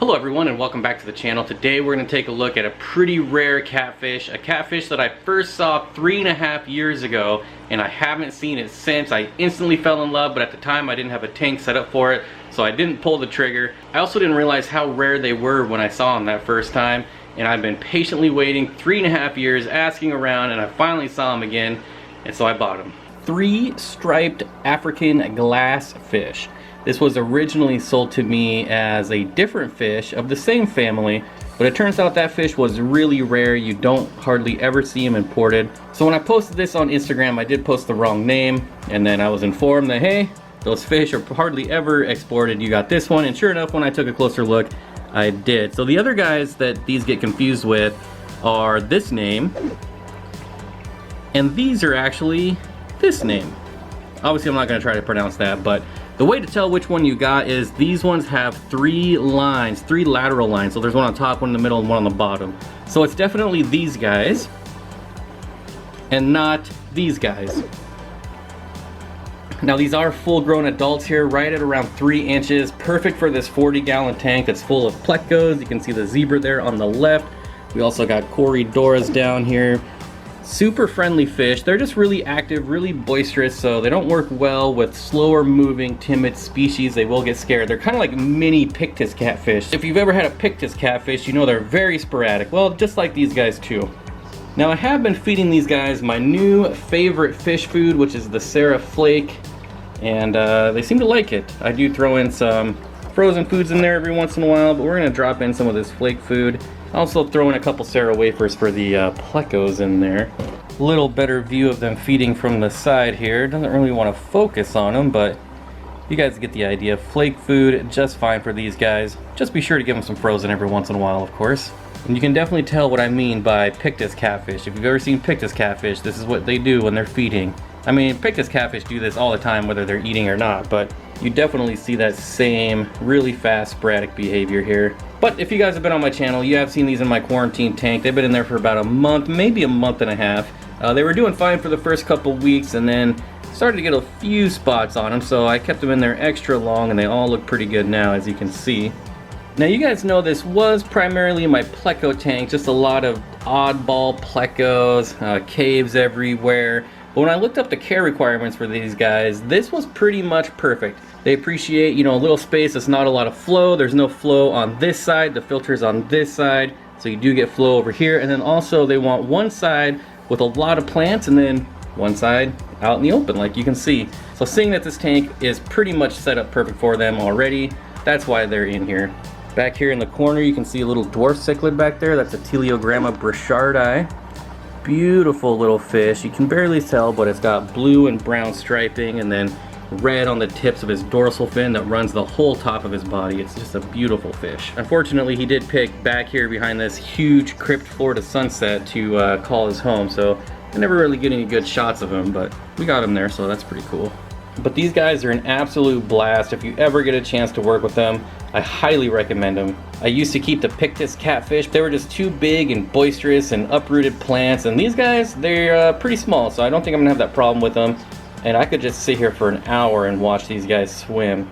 Hello everyone and welcome back to the channel. Today we're going to take a look at a pretty rare catfish. A catfish that I first saw 3.5 years ago and I haven't seen it since. I instantly fell in love, but at the time I didn't have a tank set up for it, so I didn't pull the trigger. I also didn't realize how rare they were when I saw them that first time, and I've been patiently waiting 3.5 years, asking around, and I finally saw them again, and so I bought them. 3 striped African glass fish. This was originally sold to me as a different fish of the same family, but it turns out that fish was really rare. You don't hardly ever see them imported. So when I posted this on Instagram, I did post the wrong name, and then I was informed that, hey, those fish are hardly ever exported. You got this one, and sure enough, when I took a closer look, I did. So the other guys that these get confused with are this name, and these are actually this name. Obviously, I'm not going to try to pronounce that, but the way to tell which one you got is these ones have 3 lines, 3 lateral lines. So there's one on top, one in the middle, and one on the bottom. So it's definitely these guys and not these guys. Now these are full-grown adults here, right at around 3 inches. Perfect for this 40-gallon tank that's full of plecos. You can see the zebra there on the left. We also got corridoras down here. Super friendly fish. They're just really active, really boisterous, so they don't work well with slower moving, timid species. They will get scared. They're kind of like mini Pictus catfish. If you've ever had a Pictus catfish, you know they're very sporadic. Well, just like these guys too. Now I have been feeding these guys my new favorite fish food, which is the Sarah Flake, and they seem to like it. I do throw in some frozen foods in there every once in a while, but we're gonna drop in some of this flake food. Also throw in a couple Sarah wafers for the plecos in there. Little better view of them feeding from the side here. Doesn't really want to focus on them, but you guys get the idea. Flake food, just fine for these guys. Just be sure to give them some frozen every once in a while, of course. And you can definitely tell what I mean by Pictus catfish. If you've ever seen Pictus catfish, this is what they do when they're feeding. I mean, Pictus catfish do this all the time, whether they're eating or not, but you definitely see that same really fast, sporadic behavior here. But if you guys have been on my channel, you have seen these in my quarantine tank. They've been in there for about a month, maybe a month and a half. They were doing fine for the first couple weeks, and then started to get a few spots on them, so I kept them in there extra long, and they all look pretty good now, as you can see. Now you guys know this was primarily my pleco tank, just a lot of oddball plecos, caves everywhere. But when I looked up the care requirements for these guys, this was pretty much perfect. They appreciate, you know, a little space. It's not a lot of flow. There's no flow on this side. The filter's on this side, so you do get flow over here. And then also they want one side with a lot of plants and then one side out in the open, like you can see. So seeing that this tank is pretty much set up perfect for them already, that's why they're in here. Back here in the corner, you can see a little dwarf cichlid back there. That's a Teleogramma burchardi. Beautiful little fish. You can barely tell, but it's got blue and brown striping and then red on the tips of his dorsal fin that runs the whole top of his body. It's just a beautiful fish. Unfortunately, he did pick back here behind this huge crypt Florida sunset to call his home, so I never really get any good shots of him, but we got him there, so that's pretty cool. But these guys are an absolute blast. If you ever get a chance to work with them, I highly recommend them. I used to keep the Pictus catfish. They were just too big and boisterous and uprooted plants, and these guys, they're pretty small, so I don't think I'm gonna have that problem with them. And I could just sit here for an hour and watch these guys swim.